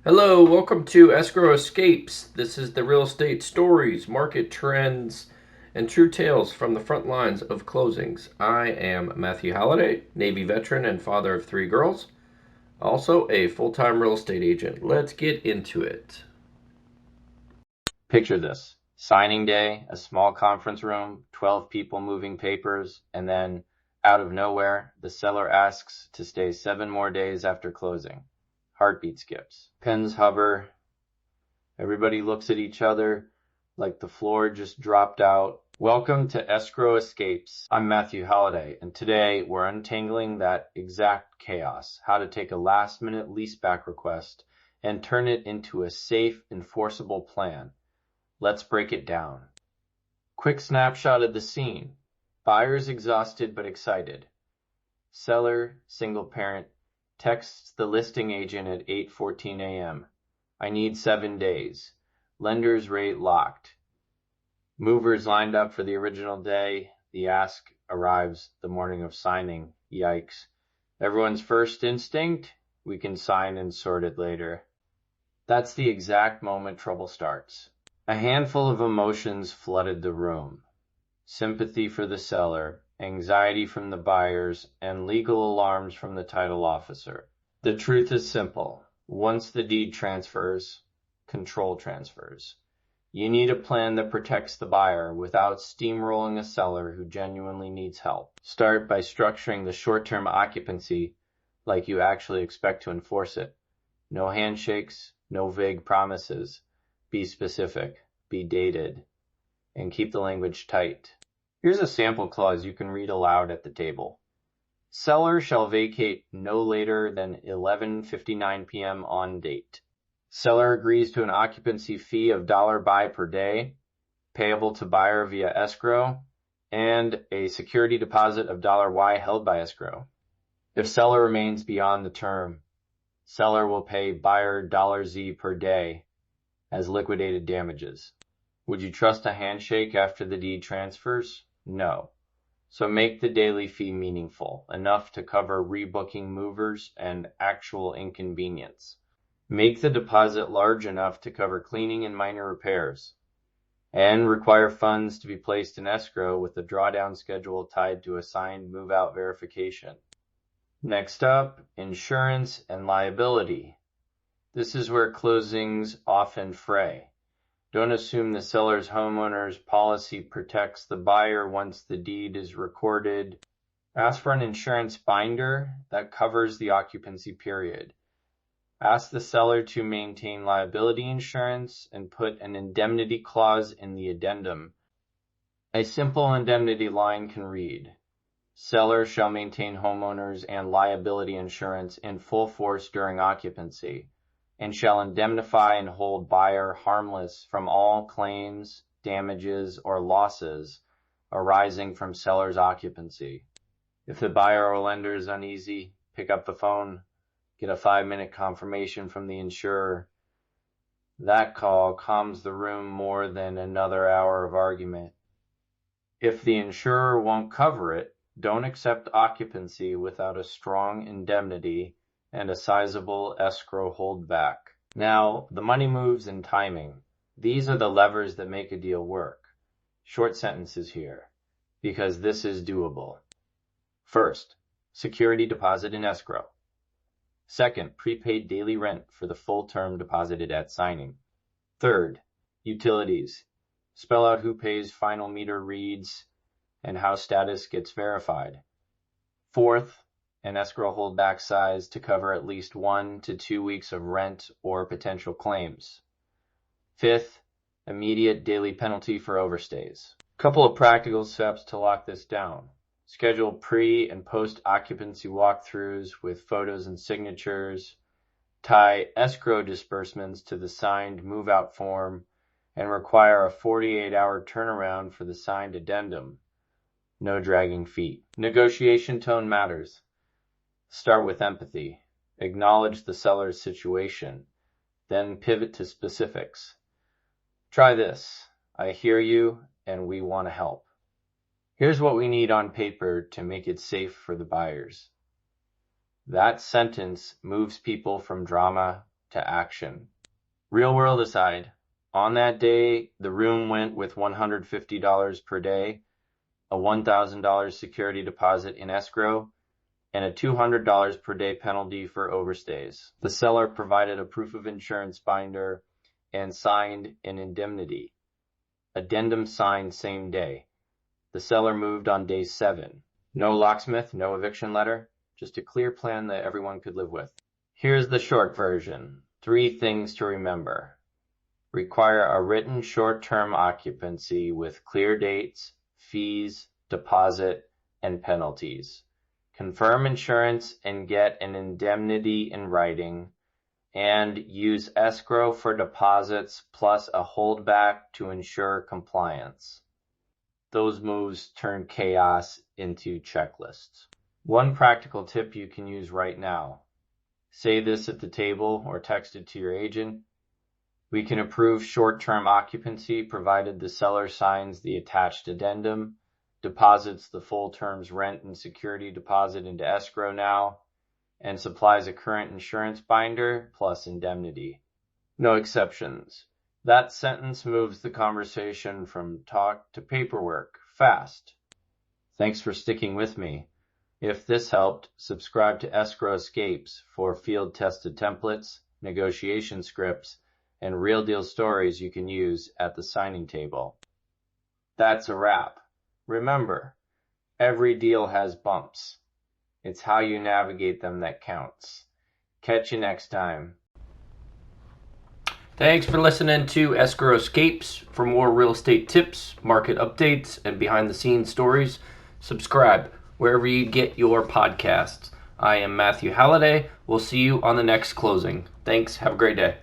Hello, welcome to Escrow Escapes. This is the real estate stories, market trends, and true tales from the front lines of closings. I am Matthew Halliday, Navy veteran and father of three girls, also a full time real estate agent. Let's get into it. Picture this. Signing day, a small conference room, 12 people moving papers, and then, out of nowhere, the seller asks to stay 7 more days after closing. Heartbeat skips. Pens hover. Everybody looks at each other like the floor just dropped out. Welcome to Escrow Escapes. I'm Matthew Halliday, and today we're untangling that exact chaos. How to take a last-minute leaseback request and turn it into a safe, enforceable plan. Let's break it down. Quick snapshot of the scene. Buyers exhausted but excited. Seller, single parent, texts the listing agent at 8:14 a.m. I need 7 days. Lender's rate locked. Movers lined up for the original day. The ask arrives the morning of signing. Yikes. Everyone's first instinct? We can sign and sort it later. That's the exact moment trouble starts. A handful of emotions flooded the room. Sympathy for the seller, anxiety from the buyers, and legal alarms from the title officer. The truth is simple. Once the deed transfers, control transfers. You need a plan that protects the buyer without steamrolling a seller who genuinely needs help. Start by structuring the short-term occupancy like you actually expect to enforce it. No handshakes, no vague promises. Be specific, be dated, and keep the language tight. Here's a sample clause you can read aloud at the table. Seller shall vacate no later than 11:59 p.m. on date. Seller agrees to an occupancy fee of $buy per day, payable to buyer via escrow, and a security deposit of $Y held by escrow. If seller remains beyond the term, seller will pay buyer $Z per day as liquidated damages. Would you trust a handshake after the deed transfers? No. So make the daily fee meaningful, enough to cover rebooking movers and actual inconvenience. Make the deposit large enough to cover cleaning and minor repairs, and require funds to be placed in escrow with a drawdown schedule tied to a signed move-out verification. Next up, insurance and liability. This is where closings often fray. Don't assume the seller's homeowner's policy protects the buyer once the deed is recorded. Ask for an insurance binder that covers the occupancy period. Ask the seller to maintain liability insurance and put an indemnity clause in the addendum. A simple indemnity line can read, seller shall maintain homeowners and liability insurance in full force during occupancy, and shall indemnify and hold buyer harmless from all claims, damages, or losses arising from seller's occupancy. If the buyer or lender is uneasy, pick up the phone, get a 5-minute confirmation from the insurer. That call calms the room more than another hour of argument. If the insurer won't cover it, don't accept occupancy without a strong indemnity and a sizable escrow holdback. Now, the money moves and timing. These are the levers that make a deal work. Short sentences here, because this is doable. First, security deposit in escrow. Second, prepaid daily rent for the full term deposited at signing. Third, utilities. Spell out who pays final meter reads and how status gets verified. Fourth, an escrow holdback size to cover at least 1 to 2 weeks of rent or potential claims. Fifth, immediate daily penalty for overstays. Couple of practical steps to lock this down. Schedule pre- and post-occupancy walkthroughs with photos and signatures. Tie escrow disbursements to the signed move-out form and require a 48-hour turnaround for the signed addendum. No dragging feet. Negotiation tone matters. Start with empathy. Acknowledge the seller's situation. Then pivot to specifics. Try this. I hear you and we want to help. Here's what we need on paper to make it safe for the buyers. That sentence moves people from drama to action. Real world aside, on that day, the room went with $150 per day, a $1,000 security deposit in escrow, and a $200 per day penalty for overstays. The seller provided a proof of insurance binder and signed an indemnity. Addendum signed same day. The seller moved on day 7. No locksmith, no eviction letter, just a clear plan that everyone could live with. Here's the short version. 3 things to remember. Require a written short-term occupancy with clear dates, fees, deposit, and penalties. Confirm insurance and get an indemnity in writing, and use escrow for deposits plus a holdback to ensure compliance. Those moves turn chaos into checklists. One practical tip you can use right now. Say this at the table or text it to your agent. We can approve short-term occupancy provided the seller signs the attached addendum, deposits the full term's rent and security deposit into escrow now, and supplies a current insurance binder plus indemnity. No exceptions. That sentence moves the conversation from talk to paperwork fast. Thanks for sticking with me. If this helped, subscribe to Escrow Escapes for field-tested templates, negotiation scripts, and real deal stories you can use at the signing table. That's a wrap. Remember, every deal has bumps. It's how you navigate them that counts. Catch you next time. Thanks for listening to Escrow Escapes. For more real estate tips, market updates, and behind-the-scenes stories, subscribe wherever you get your podcasts. I am Matthew Halliday. We'll see you on the next closing. Thanks. Have a great day.